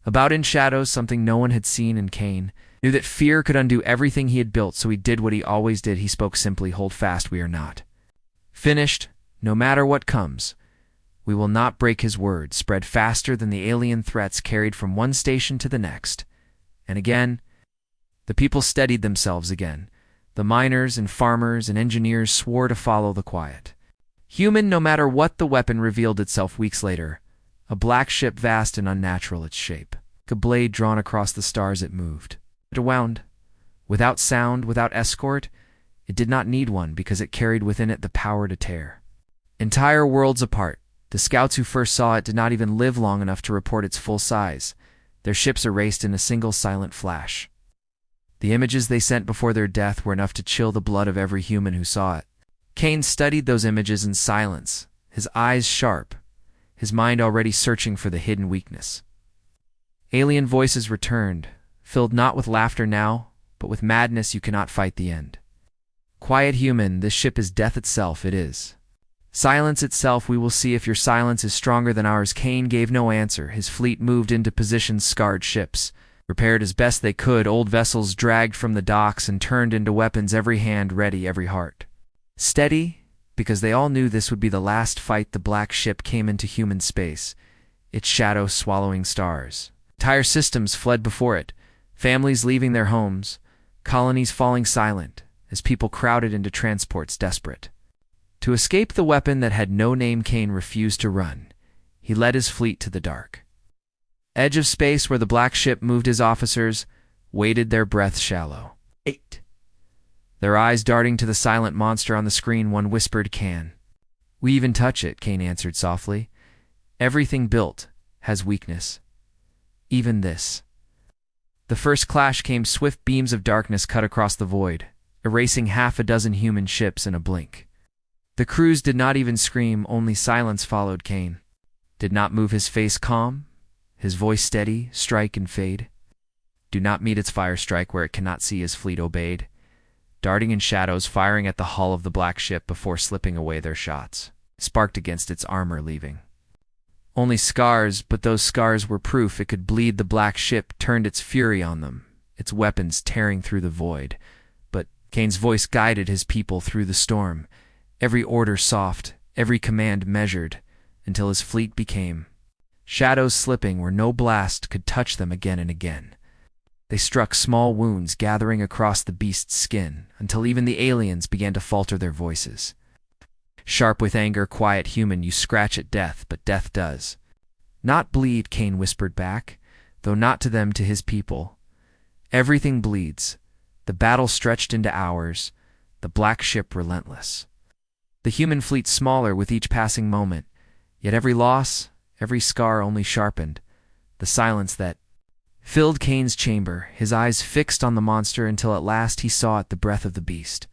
about in shadows, something no one had seen. And Kane knew that fear could undo everything he had built, so he did what he always did. He spoke simply, hold fast, we are not finished, no matter what comes. We will not break. His words spread faster than the alien threats, carried from one station to the next. And again, the people steadied themselves again. The miners and farmers and engineers swore to follow the quiet human, no matter what. The weapon revealed itself weeks later. A black ship, vast and unnatural its shape. Like a blade drawn across the stars it moved. It wound. Without sound, without escort. It did not need one, because it carried within it the power to tear entire worlds apart. The scouts who first saw it did not even live long enough to report its full size. Their ships erased in a single silent flash. The images they sent before their death were enough to chill the blood of every human who saw it. Kane studied those images in silence, his eyes sharp, his mind already searching for the hidden weakness. Alien voices returned, filled not with laughter now, but with madness. You cannot fight the end. Quiet human, this ship is death itself. It is silence itself. We will see if your silence is stronger than ours. Kane gave no answer. His fleet moved into position. Scarred ships repaired as best they could, old vessels dragged from the docks and turned into weapons, every hand ready, every heart steady, because they all knew this would be the last fight. The black ship came into human space, its shadow swallowing stars. Entire systems fled before it, families leaving their homes, colonies falling silent as people crowded into transports, desperate to escape the weapon that had no name. Kane refused to run. He led his fleet to the dark edge of space where the black ship moved. His officers waited, their breaths shallow, their eyes darting to the silent monster on the screen. One whispered, "Can we even touch it?" Kane answered softly. "Everything built has weakness. Even this." The first clash came. Swift beams of darkness cut across the void, erasing half a dozen human ships in a blink. The crews did not even scream, only silence followed. Kane did not move, his face calm, his voice steady. "Strike and fade. Do not meet its fire. Strike where it cannot see." His fleet obeyed, darting in shadows, firing at the hull of the black ship before slipping away. Their shots sparked against its armor, leaving only scars, but those scars were proof it could bleed. The black ship turned its fury on them, its weapons tearing through the void. But Kane's voice guided his people through the storm, every order soft, every command measured, until his fleet became shadows slipping where no blast could touch them. Again and again they struck small wounds, gathering across the beast's skin, until even the aliens began to falter their voices. Sharp with anger, "Quiet human, you scratch at death, but death does not bleed." Kane whispered back, though not to them, to his people. "Everything bleeds." The battle stretched into hours, the black ship relentless, the human fleet smaller with each passing moment. Yet every loss, every scar only sharpened the silence that filled Kane's chamber, his eyes fixed on the monster until at last he saw it, the breath of the beast.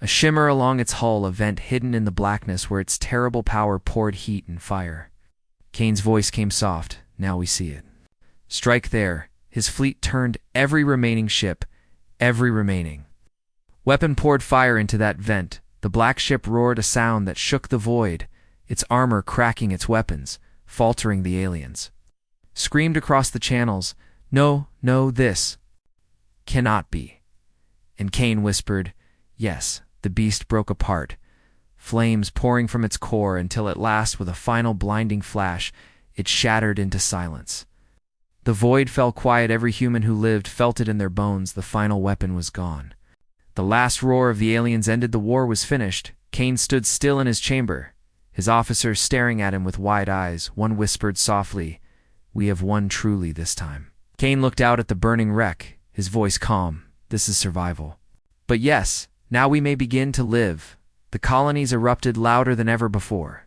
A shimmer along its hull, a vent hidden in the blackness where its terrible power poured heat and fire. Kane's voice came soft, "Now we see it. Strike there." His fleet turned, every remaining ship, every remaining weapon poured fire into that vent. The black ship roared a sound that shook the void, its armor cracking its weapons, faltering the aliens. Screamed across the channels, "No, no, this cannot be." And Cain whispered, "Yes." The beast broke apart, flames pouring from its core until at last, with a final blinding flash, it shattered into silence. The void fell quiet. Every human who lived felt it in their bones. The final weapon was gone. The last roar of the aliens ended. The war was finished. Cain stood still in his chamber, his officers staring at him with wide eyes. One whispered softly, "We have won truly this time." Cain looked out at the burning wreck, his voice calm. "This is survival. But yes, now we may begin to live." The colonies erupted louder than ever before.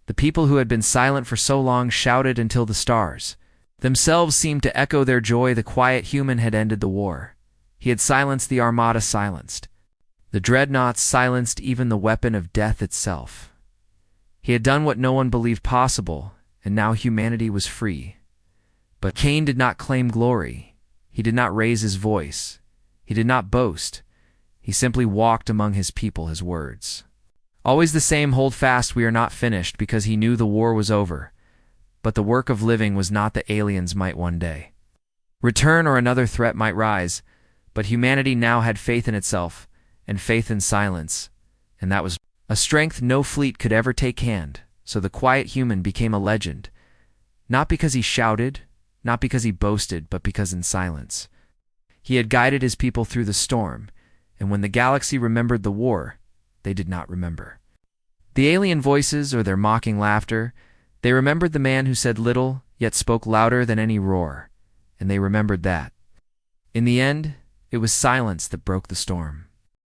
The people who had been silent for so long shouted until the stars themselves seemed to echo their joy. The quiet human had ended the war. He had silenced the armada, silenced the dreadnoughts, silenced even the weapon of death itself. He had done what no one believed possible, and now humanity was free. But Cain did not claim glory. He did not raise his voice. He did not boast. He simply walked among his people, his words always the same: hold fast, we are not finished, because he knew the war was over. But the work of living was not. The aliens might one day return, or another threat might rise, but humanity now had faith in itself, and faith in silence, and that was a strength no fleet could ever take hand. So the quiet human became a legend, not because he shouted, not because he boasted, but because in silence he had guided his people through the storm. And when the galaxy remembered the war, they did not remember the alien voices or their mocking laughter. They remembered the man who said little, yet spoke louder than any roar. And they remembered that, in the end, it was silence that broke the storm.